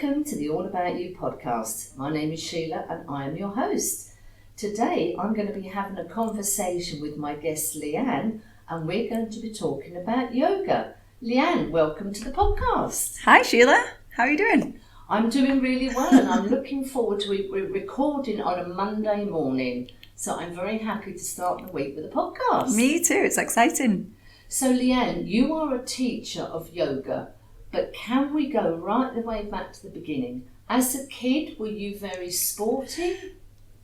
Welcome to the All About You podcast. My name is Sheila and I am your host. Today I'm going to be having a conversation with my guest Leanne, and we're going to be talking about yoga. Leanne, welcome to the podcast. Hi Sheila, how are you doing? I'm doing really well and I'm looking forward to recording on a Monday morning. So I'm very happy to start the week with a podcast. Me too, it's exciting. So Leanne, you are a teacher of yoga. But can we go right the way back to the beginning? As a kid, were you very sporty?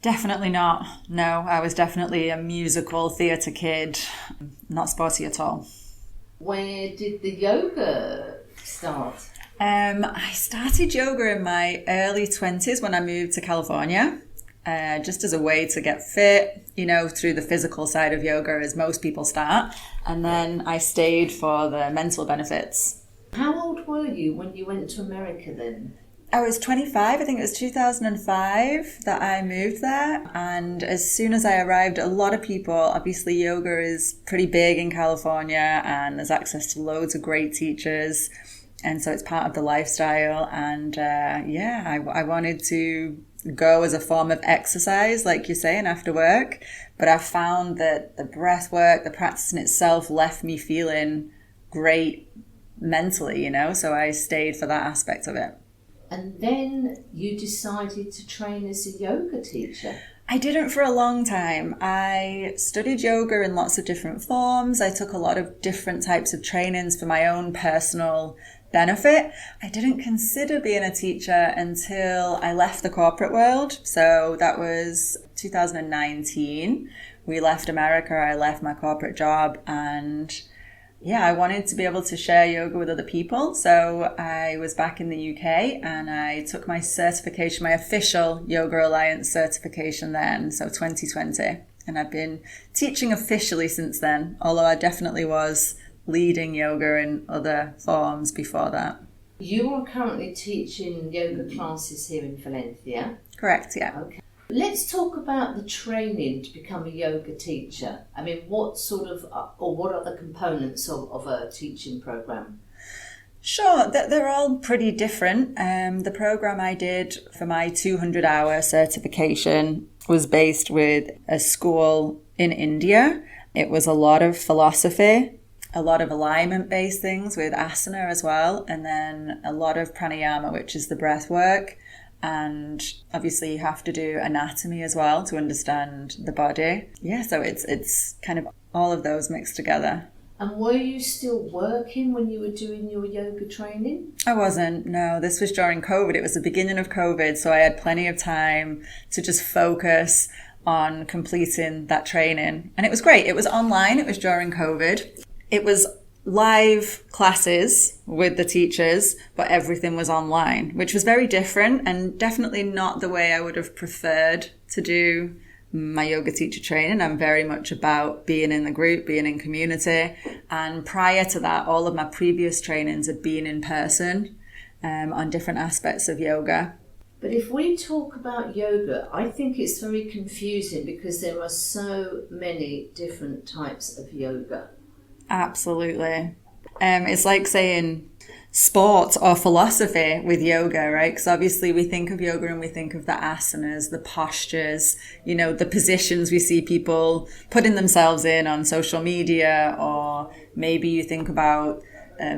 Definitely not. No, I was definitely a musical theatre kid. Not sporty at all. Where did the yoga start? I started yoga in my early 20s when I moved to California. Just as a way to get fit, through the physical side of yoga as most people start. And then I stayed for the mental benefits. How old were you when you went to America then? I was 25, I think it was 2005 that I moved there. And as soon as I arrived, a lot of people, obviously yoga is pretty big in California and there's access to loads of great teachers. And so it's part of the lifestyle. And I wanted to go as a form of exercise, like you're saying, after work. But I found that the breath work, the practice in itself left me feeling great mentally, so I stayed for that aspect of it. And then you decided to train as a yoga teacher. I didn't for a long time. I studied yoga in lots of different forms. I took a lot of different types of trainings for my own personal benefit. I didn't consider being a teacher until I left the corporate world. So that was 2019. We left America. I left my corporate job and I wanted to be able to share yoga with other people. So I was back in the UK and I took my certification, my official Yoga Alliance certification then, so 2020. And I've been teaching officially since then, although I definitely was leading yoga in other forms before that. You are currently teaching yoga classes here in Valencia? Correct, yeah. Okay. Let's talk about the training to become a yoga teacher. I mean, what are the components of a teaching program? Sure, they're all pretty different. The program I did for my 200-hour certification was based with a school in India. It was a lot of philosophy, a lot of alignment-based things with asana as well, and then a lot of pranayama, which is the breath work. And obviously you have to do anatomy as well to understand the body. Yeah, so it's kind of all of those mixed together. And were you still working when you were doing your yoga training? I wasn't, no. This was during COVID. It was the beginning of COVID, so I had plenty of time to just focus on completing that training. And it was great. It was online. It was during COVID. It was live classes with the teachers, but everything was online, which was very different and definitely not the way I would have preferred to do my yoga teacher training. I'm very much about being in the group, being in community. And prior to that, all of my previous trainings had been in person on different aspects of yoga. But if we talk about yoga, I think it's very confusing because there are so many different types of yoga. Absolutely. It's like saying sport or philosophy with yoga, right? Because obviously we think of yoga and we think of the asanas, the postures, the positions we see people putting themselves in on social media, or maybe you think about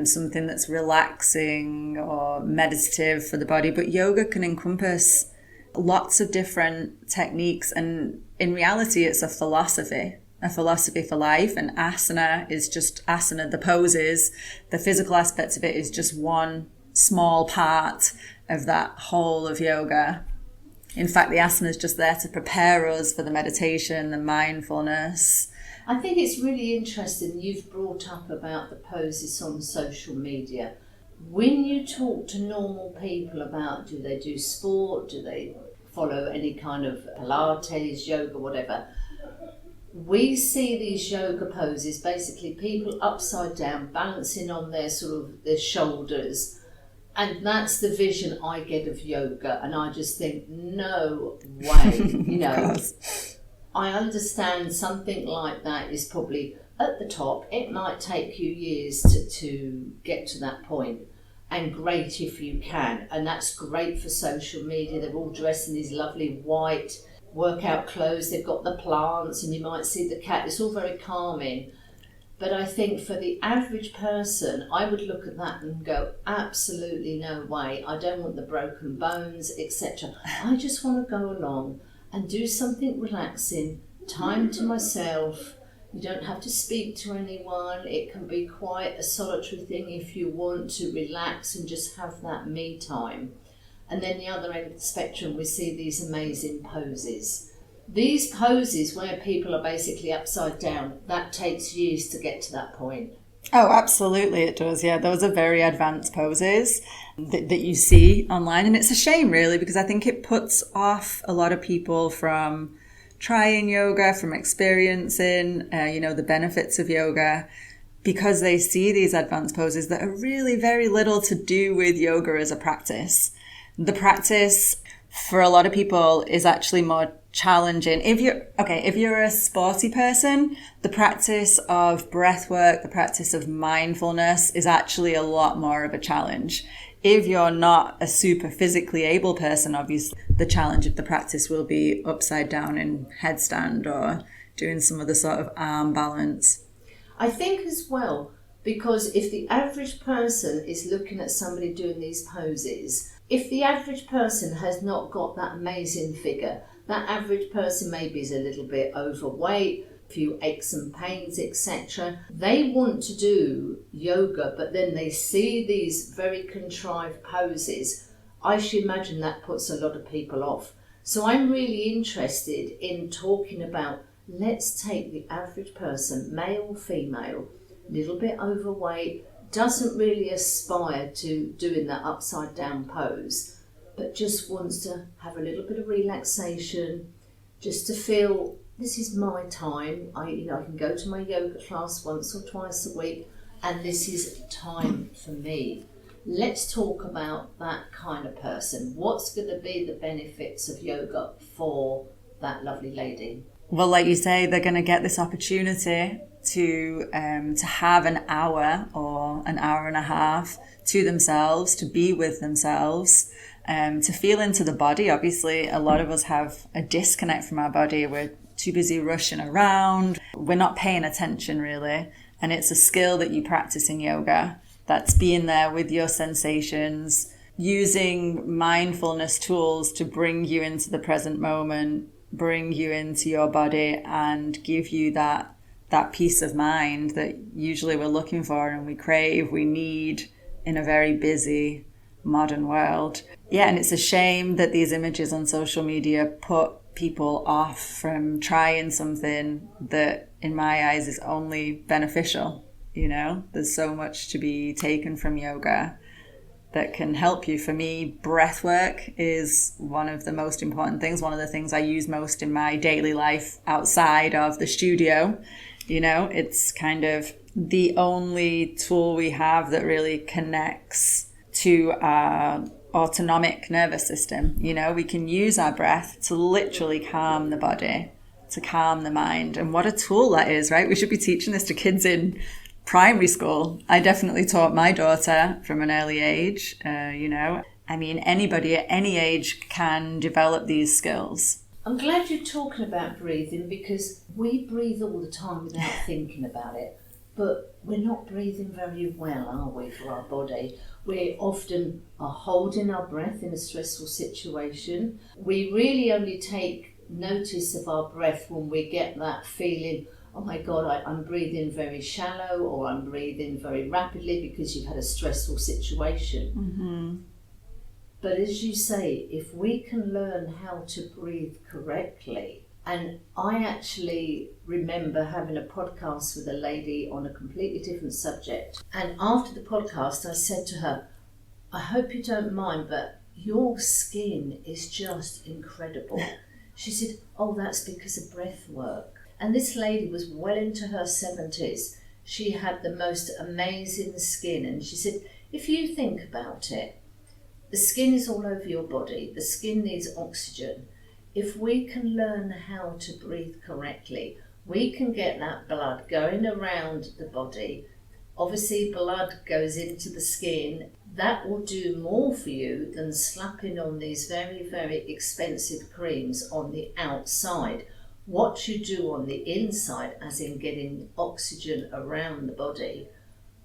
something that's relaxing or meditative for the body. But yoga can encompass lots of different techniques, and in reality it's a philosophy for life. And asana is just asana, the poses. The physical aspect of it is just one small part of that whole of yoga. In fact, the asana is just there to prepare us for the meditation, the mindfulness. I think it's really interesting you've brought up about the poses on social media. When you talk to normal people about, do they do sport, do they follow any kind of Pilates, yoga, whatever, we see these yoga poses, basically people upside down, balancing on their shoulders. And that's the vision I get of yoga. And I just think, no way, I understand something like that is probably at the top. It might take you years to get to that point. and great if you can. And that's great for social media. They're all dressed in these lovely white workout clothes. They've got the plants and you might see the cat. It's all very calming. But I think for the average person, I would look at that and go, absolutely no way. I don't want the broken bones, etc. I just want to go along and do something relaxing, time to myself. You don't have to speak to anyone. It can be quite a solitary thing if you want to relax and just have that me time. And then the other end of the spectrum, we see these amazing poses. These poses where people are basically upside down, that takes years to get to that point. Oh, absolutely it does. Yeah, those are very advanced poses that you see online. And it's a shame, really, because I think it puts off a lot of people from trying yoga, from experiencing, the benefits of yoga, because they see these advanced poses that are really very little to do with yoga as a practice. The practice for a lot of people is actually more challenging. If you're a sporty person, the practice of breath work, the practice of mindfulness is actually a lot more of a challenge. If you're not a super physically able person, obviously the challenge of the practice will be upside down in headstand or doing some other sort of arm balance. I think as well, because if the average person is looking at somebody doing these poses, if the average person has not got that amazing figure, that average person maybe is a little bit overweight, a few aches and pains, etc. They want to do yoga, but then they see these very contrived poses. I should imagine that puts a lot of people off. So I'm really interested in talking about, let's take the average person, male, female, a little bit overweight, doesn't really aspire to doing that upside down pose, but just wants to have a little bit of relaxation, just to feel this is my time. I can go to my yoga class once or twice a week, and this is time for me. Let's talk about that kind of person. What's going to be the benefits of yoga for that lovely lady? Well, like you say, they're going to get this opportunity to have an hour or an hour and a half to themselves, to be with themselves, to feel into the body. Obviously, a lot of us have a disconnect from our body. We're too busy rushing around. We're not paying attention, really. And it's a skill that you practice in yoga. That's being there with your sensations, using mindfulness tools to bring you into the present moment, bring you into your body and give you that peace of mind that usually we're looking for and we crave, we need in a very busy modern world. Yeah, and it's a shame that these images on social media put people off from trying something that in my eyes is only beneficial. There's so much to be taken from yoga that can help you. For me, breath work is one of the most important things, one of the things I use most in my daily life outside of the studio. It's kind of the only tool we have that really connects to our autonomic nervous system. We can use our breath to literally calm the body, to calm the mind. And what a tool that is, right? We should be teaching this to kids in primary school. I definitely taught my daughter from an early age. Anybody at any age can develop these skills. I'm glad you're talking about breathing, because we breathe all the time without thinking about it, but we're not breathing very well, are we, for our body? We often are holding our breath in a stressful situation. We really only take notice of our breath when we get that feeling, oh my God, I'm breathing very shallow, or I'm breathing very rapidly because you've had a stressful situation. Mm-hmm. But as you say, if we can learn how to breathe correctly, and I actually remember having a podcast with a lady on a completely different subject, and after the podcast I said to her, I hope you don't mind, but your skin is just incredible. She said, oh, that's because of breath work. And this lady was well into her 70s. She had the most amazing skin, and she said, if you think about it, the skin is all over your body. The skin needs oxygen. If we can learn how to breathe correctly, we can get that blood going around the body. Obviously, blood goes into the skin. that will do more for you than slapping on these very, very expensive creams on the outside. What you do on the inside, as in getting oxygen around the body,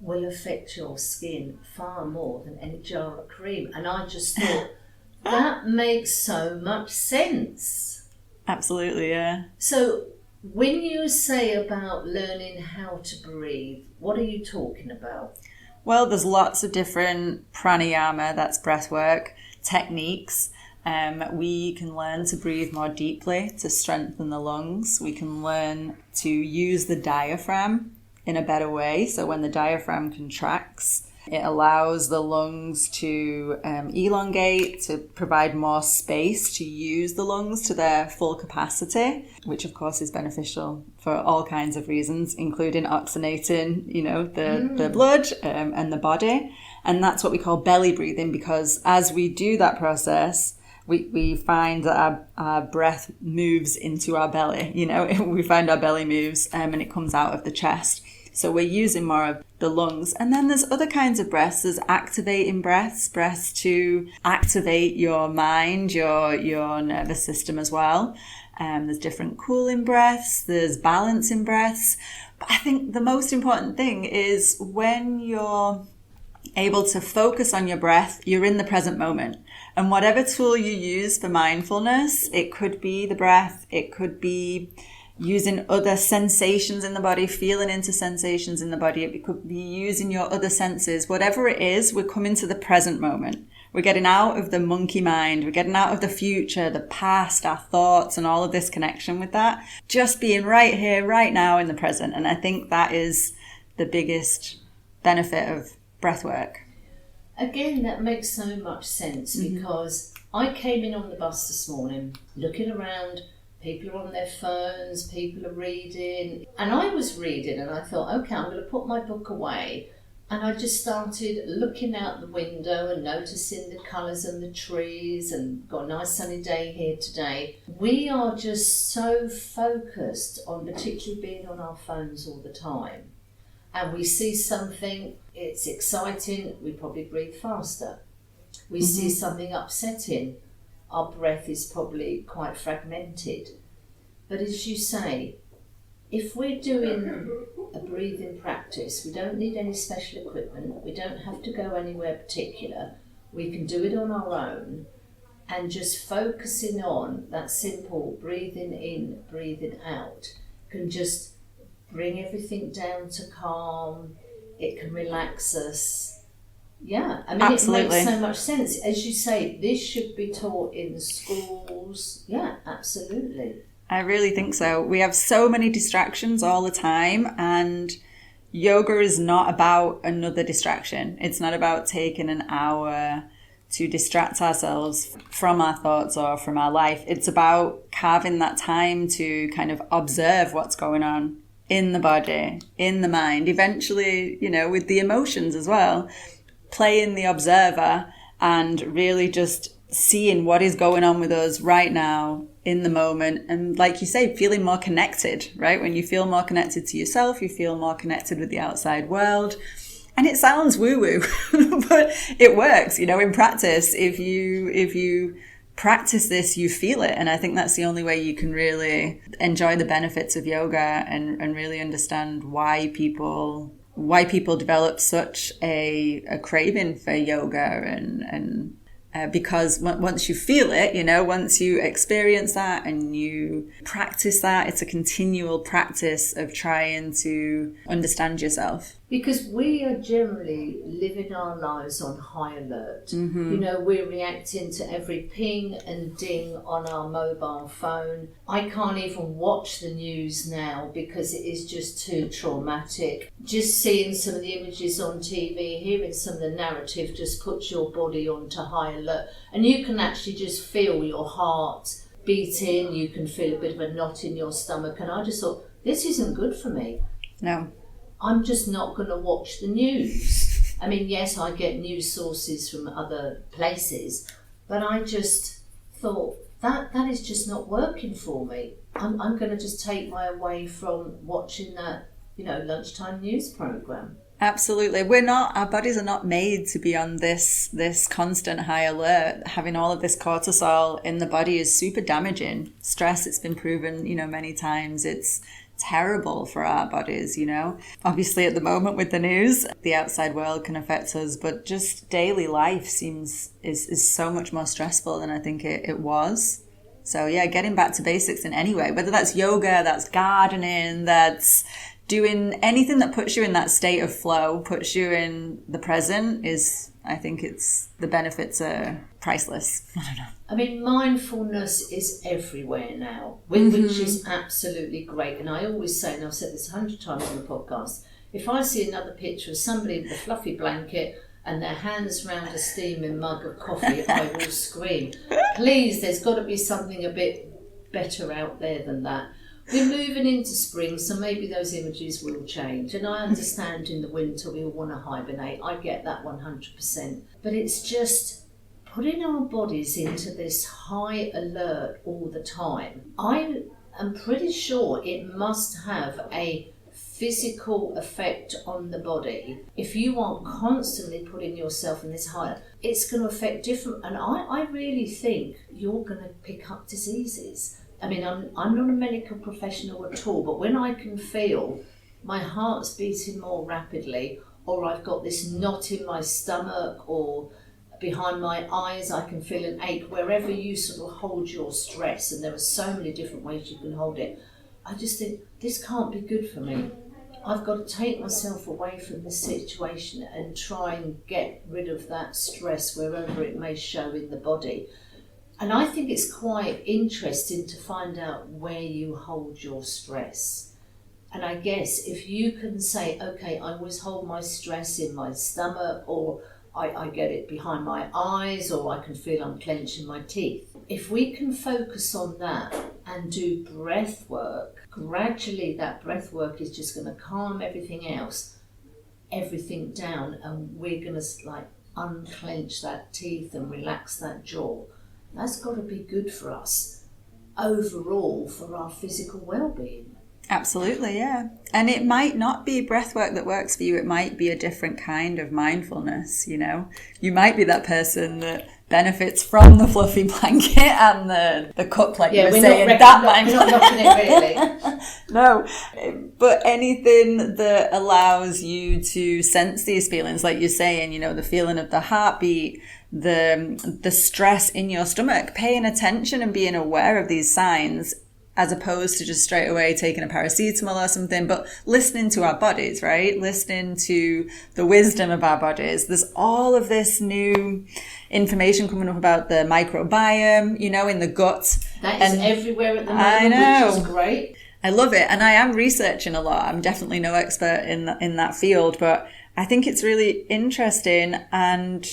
will affect your skin far more than any jar of cream. And I just thought, that makes so much sense. Absolutely, yeah. So when you say about learning how to breathe, what are you talking about? Well, there's lots of different pranayama, that's breath work, techniques. We can learn to breathe more deeply to strengthen the lungs. We can learn to use the diaphragm in a better way. So when the diaphragm contracts, it allows the lungs to elongate, to provide more space to use the lungs to their full capacity, which of course is beneficial for all kinds of reasons, including oxygenating, the blood and the body. And that's what we call belly breathing, because as we do that process, we find that our breath moves into our belly, we find our belly moves and it comes out of the chest. So we're using more of the lungs. And then there's other kinds of breaths. There's activating breaths to activate your mind, your nervous system as well. There's different cooling breaths. There's balancing breaths. But I think the most important thing is when you're able to focus on your breath, you're in the present moment. And whatever tool you use for mindfulness, it could be the breath, it could be using other sensations in the body, feeling into sensations in the body. It could be using your other senses. Whatever it is, we're coming to the present moment. We're getting out of the monkey mind. We're getting out of the future, the past, our thoughts, and all of this connection with that. Just being right here, right now in the present. And I think that is the biggest benefit of breath work. Again, that makes so much sense because I came in on the bus this morning looking around. People are on their phones, people are reading. And I was reading and I thought, okay, I'm going to put my book away. And I just started looking out the window and noticing the colours and the trees, and got a nice sunny day here today. We are just so focused on particularly being on our phones all the time. And we see something, it's exciting, we probably breathe faster. We see something upsetting, our breath is probably quite fragmented. But as you say, if we're doing a breathing practice, we don't need any special equipment, we don't have to go anywhere particular, we can do it on our own, and just focusing on that simple breathing in, breathing out can just bring everything down to calm, it can relax us. Yeah, I mean, Absolutely. It makes so much sense. As you say, this should be taught in schools. Yeah, absolutely. I really think so. We have so many distractions all the time, and yoga is not about another distraction. It's not about taking an hour to distract ourselves from our thoughts or from our life. It's about carving that time to kind of observe what's going on in the body, in the mind, eventually, with the emotions as well. Playing the observer and really just seeing what is going on with us right now in the moment. And like you say, feeling more connected, right? When you feel more connected to yourself, you feel more connected with the outside world. And it sounds woo-woo, but it works, in practice. If you practice this, you feel it. And I think that's the only way you can really enjoy the benefits of yoga and really understand why people develop such a craving for yoga and because once you feel it, once you experience that and you practice that, it's a continual practice of trying to understand yourself. Because we are generally living our lives on high alert. We're reacting to every ping and ding on our mobile phone. I can't even watch the news now because it is just too traumatic. Just seeing some of the images on TV, hearing some of the narrative just puts your body onto high alert. And you can actually just feel your heart beating, you can feel a bit of a knot in your stomach. And I just thought, this isn't good for me. No. I'm just not going to watch the news. I mean, yes, I get news sources from other places, but I just thought that is just not working for me. I'm going to just take my away from watching that, lunchtime news program. Absolutely. Our bodies are not made to be on this constant high alert. Having all of this cortisol in the body is super damaging. Stress, it's been proven, many times, it's terrible for our bodies, Obviously at the moment with the news, the outside world can affect us, but just daily life is so much more stressful than I think it was. So yeah, getting back to basics in any way, whether that's yoga, that's gardening, that's doing anything that puts you in that state of flow, puts you in the present, I think the benefits are priceless. I don't know. I mean, mindfulness is everywhere now, which is absolutely great. And I always say, and I've said this 100 times on the podcast, if I see another picture of somebody with a fluffy blanket and their hands round a steaming mug of coffee, I will scream. Please, there's got to be something a bit better out there than that. We're moving into spring, so maybe those images will change. And I understand in the winter we all want to hibernate. I get that 100%. But it's just putting our bodies into this high alert all the time. I am pretty sure it must have a physical effect on the body. If you are constantly putting yourself in this high, it's going to affect different. And I really think you're going to pick up diseases. I mean, I'm not a medical professional at all, but when I can feel my heart's beating more rapidly, or I've got this knot in my stomach, or behind my eyes I can feel an ache, wherever you sort of hold your stress, and there are so many different ways you can hold it, I just think, this can't be good for me. I've got to take myself away from this situation and try and get rid of that stress wherever it may show in the body. And I think it's quite interesting to find out where you hold your stress. And I guess if you can say, okay, I always hold my stress in my stomach, or I get it behind my eyes, or I can feel I'm clenching my teeth. If we can focus on that and do breath work, gradually that breath work is just going to calm everything else, everything down, and we're going to unclench that teeth and relax that jaw. That's got to be good for us overall, for our physical well-being. Absolutely, yeah. And it might not be breath work that works for you. It might be a different kind of mindfulness, You might be that person that benefits from the fluffy blanket and the cup, like you were saying. We're not knocking it, really. No, but anything that allows you to sense these feelings, like you're saying, the feeling of the heartbeat, the stress in your stomach, paying attention and being aware of these signs, as opposed to just straight away taking a paracetamol or something, but listening to our bodies, right? Listening to the wisdom of our bodies. There's all of this new information coming up about the microbiome, in the gut. That is everywhere at the moment, which is great. I love it. And I am researching a lot. I'm definitely no expert in that field, but I think it's really interesting, and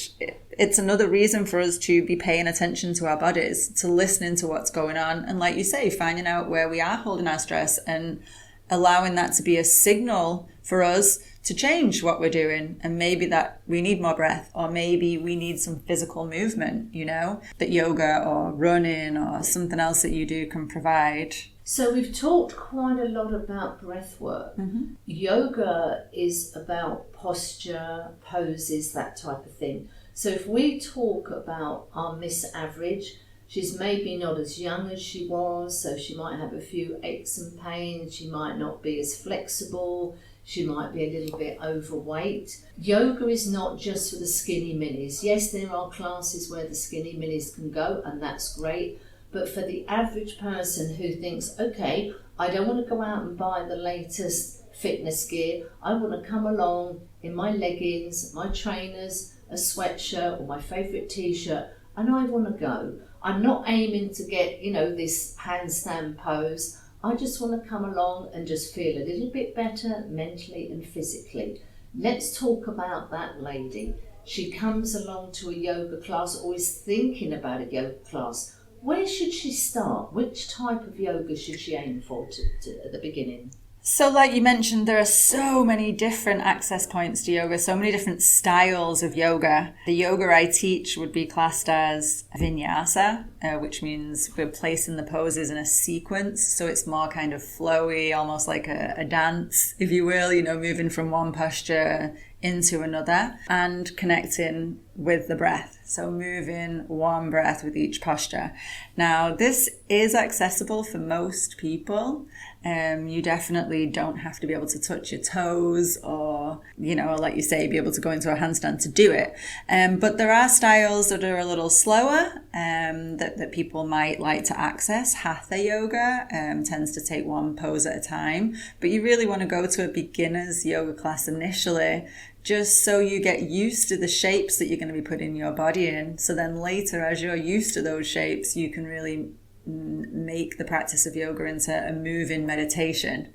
it's another reason for us to be paying attention to our bodies, to listening to what's going on. And like you say, finding out where we are holding our stress and allowing that to be a signal for us to change what we're doing. And maybe that we need more breath, or maybe we need some physical movement, that yoga or running or something else that you do can provide. So we've talked quite a lot about breath work. Mm-hmm. Yoga is about posture, poses, that type of thing. So if we talk about our Miss Average, she's maybe not as young as she was, so she might have a few aches and pains, she might not be as flexible, she might be a little bit overweight. Yoga is not just for the skinny minis. Yes, there are classes where the skinny minis can go, and that's great. But for the average person who thinks, okay, I don't want to go out and buy the latest fitness gear. I want to come along in my leggings, my trainers, a sweatshirt or my favourite t-shirt, and I want to go. I'm not aiming to get, this handstand pose. I just want to come along and just feel a little bit better mentally and physically. Let's talk about that lady. She comes along to a yoga class, always thinking about a yoga class. Where should she start? Which type of yoga should she aim for at the beginning? So like you mentioned, there are so many different access points to yoga, so many different styles of yoga. The yoga I teach would be classed as vinyasa, which means we're placing the poses in a sequence. So it's more kind of flowy, almost like a dance, if you will, moving from one posture into another and connecting with the breath. So moving one breath with each posture. Now, this is accessible for most people. You definitely don't have to be able to touch your toes or, like you say, be able to go into a handstand to do it. But there are styles that are a little slower that people might like to access. Hatha yoga tends to take one pose at a time, but you really want to go to a beginner's yoga class initially, just so you get used to the shapes that you're going to be putting your body in. So then later, as you're used to those shapes, you can really make the practice of yoga into a moving meditation.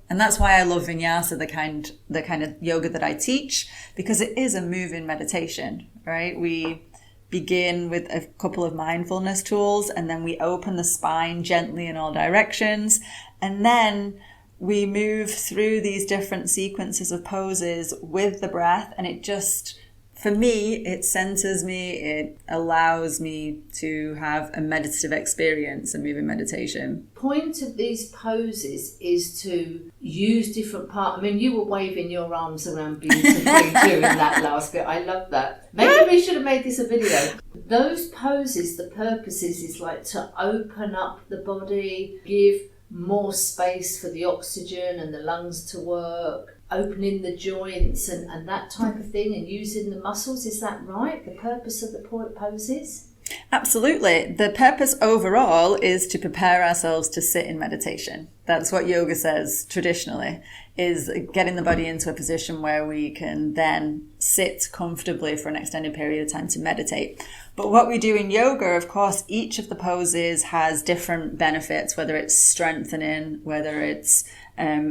And that's why I love vinyasa, the kind of yoga that I teach, because it is a moving meditation, right? We begin with a couple of mindfulness tools, and then we open the spine gently in all directions, and then we move through these different sequences of poses with the breath, and it just, for me, it centers me, it allows me to have a meditative experience, a moving meditation. Point of these poses is to use different parts. I mean, you were waving your arms around beautifully during that last bit. I love that. Maybe we should have made this a video. Those poses, the purpose is like to open up the body, give more space for the oxygen and the lungs to work, opening the joints and that type of thing, and using the muscles. Is that right? The purpose of the poses? Absolutely. The purpose overall is to prepare ourselves to sit in meditation. That's what yoga says traditionally, is getting the body into a position where we can then sit comfortably for an extended period of time to meditate. But what we do in yoga, of course, each of the poses has different benefits, whether it's strengthening, whether it's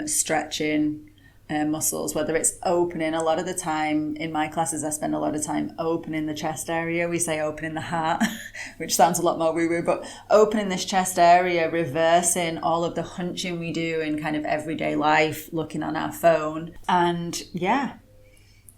stretching muscles, whether it's opening. A lot of the time in my classes, I spend a lot of time opening the chest area. We say opening the heart, which sounds a lot more woo-woo, but opening this chest area, reversing all of the hunching we do in kind of everyday life, looking on our phone. And yeah,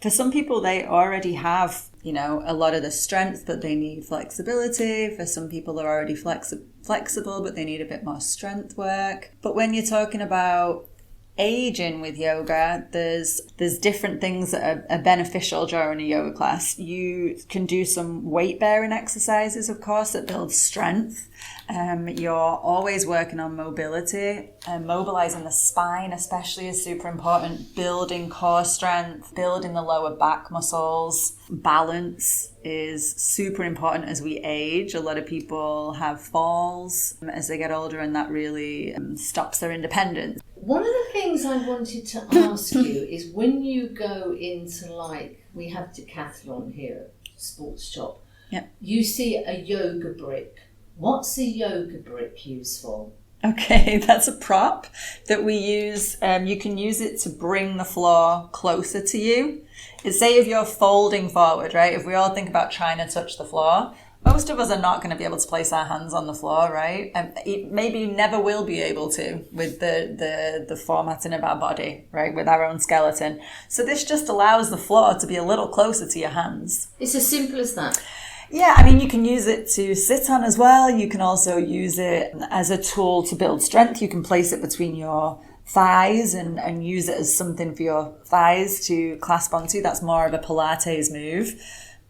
for some people, they already have, a lot of the strength, but they need flexibility. For some people, they're already flexible, but they need a bit more strength work. But when you're talking about aging with yoga, there's different things that are beneficial during a yoga class. You can do some weight bearing exercises, of course, that build strength. You're always working on mobility, and mobilizing the spine especially is super important. Building core strength, building the lower back muscles. Balance is super important as we age. A lot of people have falls as they get older, and that really stops their independence. One of the things I wanted to ask you is when you go into, like, we have Decathlon here at Sports Shop, Yep. You see a yoga brick. What's a yoga brick used for? Okay, that's a prop that we use. You can use it to bring the floor closer to you. Say if you're folding forward, right? If we all think about trying to touch the floor, most of us are not going to be able to place our hands on the floor, right? And maybe you never will be able to with the formatting of our body, right? With our own skeleton. So this just allows the floor to be a little closer to your hands. It's as simple as that. Yeah, I mean, you can use it to sit on as well. You can also use it as a tool to build strength. You can place it between your thighs and use it as something for your thighs to clasp onto. That's more of a Pilates move.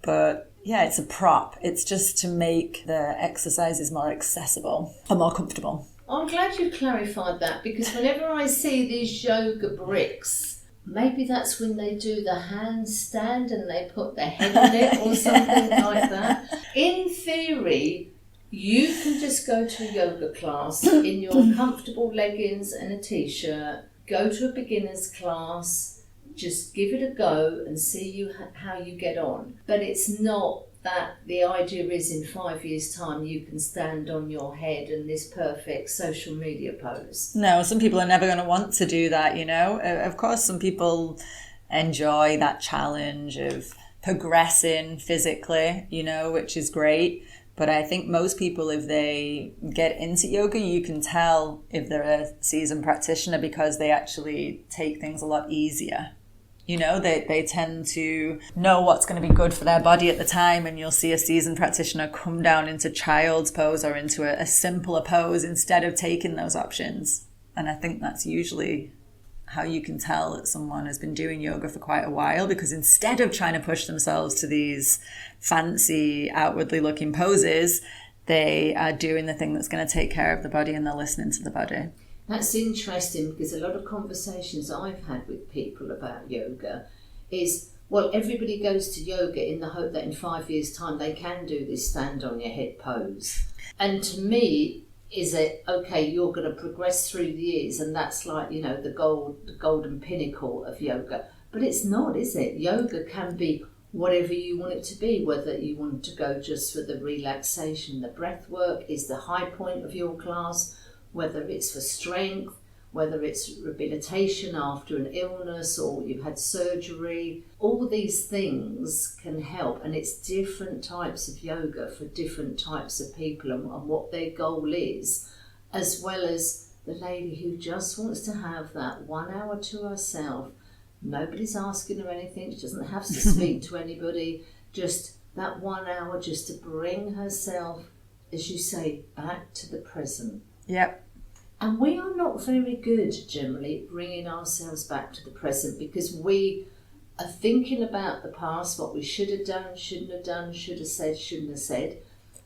But yeah, it's a prop. It's just to make the exercises more accessible and more comfortable. I'm glad you clarified that, because whenever I see these yoga bricks, maybe that's when they do the handstand and they put their head in it or something like that. In theory, you can just go to a yoga class in your comfortable leggings and a t-shirt, go to a beginner's class, just give it a go and see how you get on. But it's not that the idea is in 5 years' time you can stand on your head in this perfect social media pose. No, some people are never going to want to do that, Of course, some people enjoy that challenge of progressing physically, which is great. But I think most people, if they get into yoga, you can tell if they're a seasoned practitioner because they actually take things a lot easier. You know, they tend to know what's going to be good for their body at the time, and you'll see a seasoned practitioner come down into child's pose or into a simpler pose instead of taking those options. And I think that's usually how you can tell that someone has been doing yoga for quite a while, because instead of trying to push themselves to these fancy, outwardly looking poses, they are doing the thing that's going to take care of the body, and they're listening to the body. That's interesting, because a lot of conversations I've had with people about yoga is, well, everybody goes to yoga in the hope that in 5 years' time they can do this stand on your head pose. And to me, is it, okay, you're going to progress through the years and that's like, you know, the golden pinnacle of yoga. But it's not, is it? Yoga can be whatever you want it to be, whether you want to go just for the relaxation, the breath work is the high point of your class, whether it's for strength, whether it's rehabilitation after an illness or you've had surgery. All these things can help, and it's different types of yoga for different types of people and what their goal is, as well as the lady who just wants to have that 1 hour to herself. Nobody's asking her anything, she doesn't have to speak to anybody, just that 1 hour just to bring herself, as you say, back to the present. Yep. And we are not very good generally at bringing ourselves back to the present, because we are thinking about the past, what we should have done, shouldn't have done, should have said, shouldn't have said.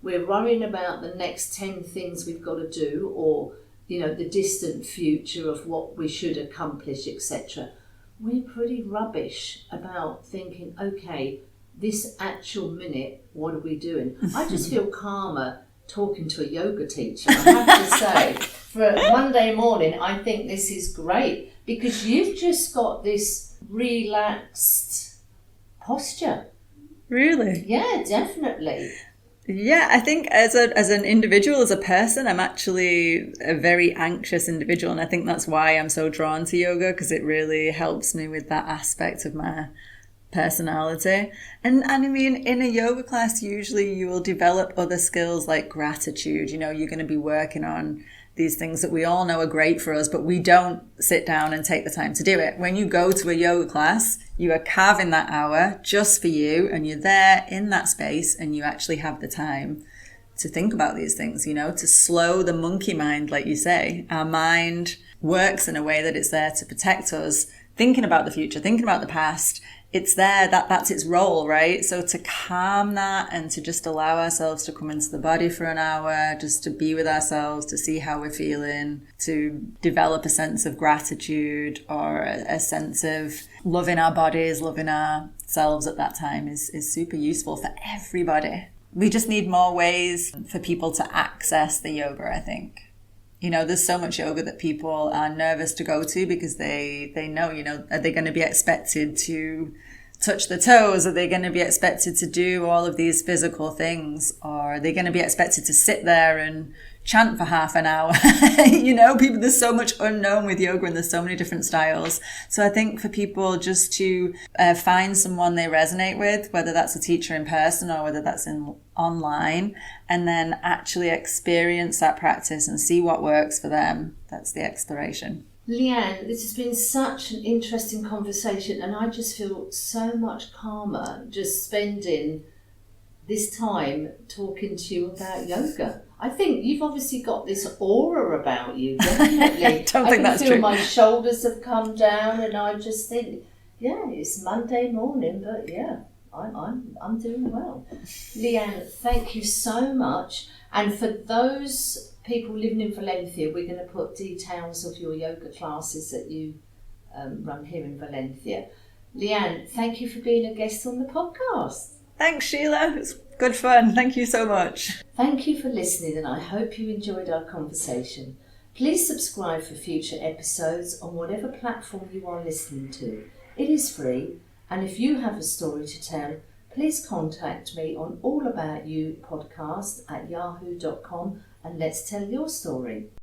We're worrying about the next 10 things we've got to do, or, you know, the distant future of what we should accomplish, etc. We're pretty rubbish about thinking, okay, this actual minute, what are we doing? I just feel calmer talking to a yoga teacher, I have to say. For Monday morning, I think this is great, because you've just got this relaxed posture. Really? Yeah, definitely. Yeah, I think as an individual, as a person, I'm actually a very anxious individual, and I think that's why I'm so drawn to yoga, because it really helps me with that aspect of my personality. And I mean, in a yoga class, usually you will develop other skills like gratitude. You know, you're going to be working on these things that we all know are great for us, but we don't sit down and take the time to do it. When you go to a yoga class, you are carving that hour just for you, and you're there in that space, and you actually have the time to think about these things, you know, to slow the monkey mind, like you say. Our mind works in a way that it's there to protect us, thinking about the future, thinking about the past. It's there, that's its role, right? So to calm that and to just allow ourselves to come into the body for an hour, just to be with ourselves, to see how we're feeling, to develop a sense of gratitude or a sense of loving our bodies, loving ourselves at that time is super useful for everybody. We just need more ways for people to access the yoga, I think. You know, there's so much yoga that people are nervous to go to because they know, you know, are they going to be expected to touch the toes? Are they going to be expected to do all of these physical things? Or are they going to be expected to sit there and chant for half an hour? You know, people, there's so much unknown with yoga, and there's so many different styles. So I think for people just to find someone they resonate with, whether that's a teacher in person or whether that's online, and then actually experience that practice and see what works for them. That's the exploration. Leanne, this has been such an interesting conversation, and I just feel so much calmer just spending this time talking to you about yoga. I think you've obviously got this aura about you, definitely. I don't think that's true. I feel my shoulders have come down, and I just think, yeah, it's Monday morning, but yeah, I'm doing well. Leanne, thank you so much. And for those people living in Valencia, we're going to put details of your yoga classes that you run here in Valencia. Leanne, thank you for being a guest on the podcast. Thanks, Sheila. It's good fun. Thank you so much. Thank you for listening, and I hope you enjoyed our conversation. Please subscribe for future episodes on whatever platform you are listening to. It is free, and if you have a story to tell, please contact me on allaboutyoupodcast@yahoo.com and let's tell your story.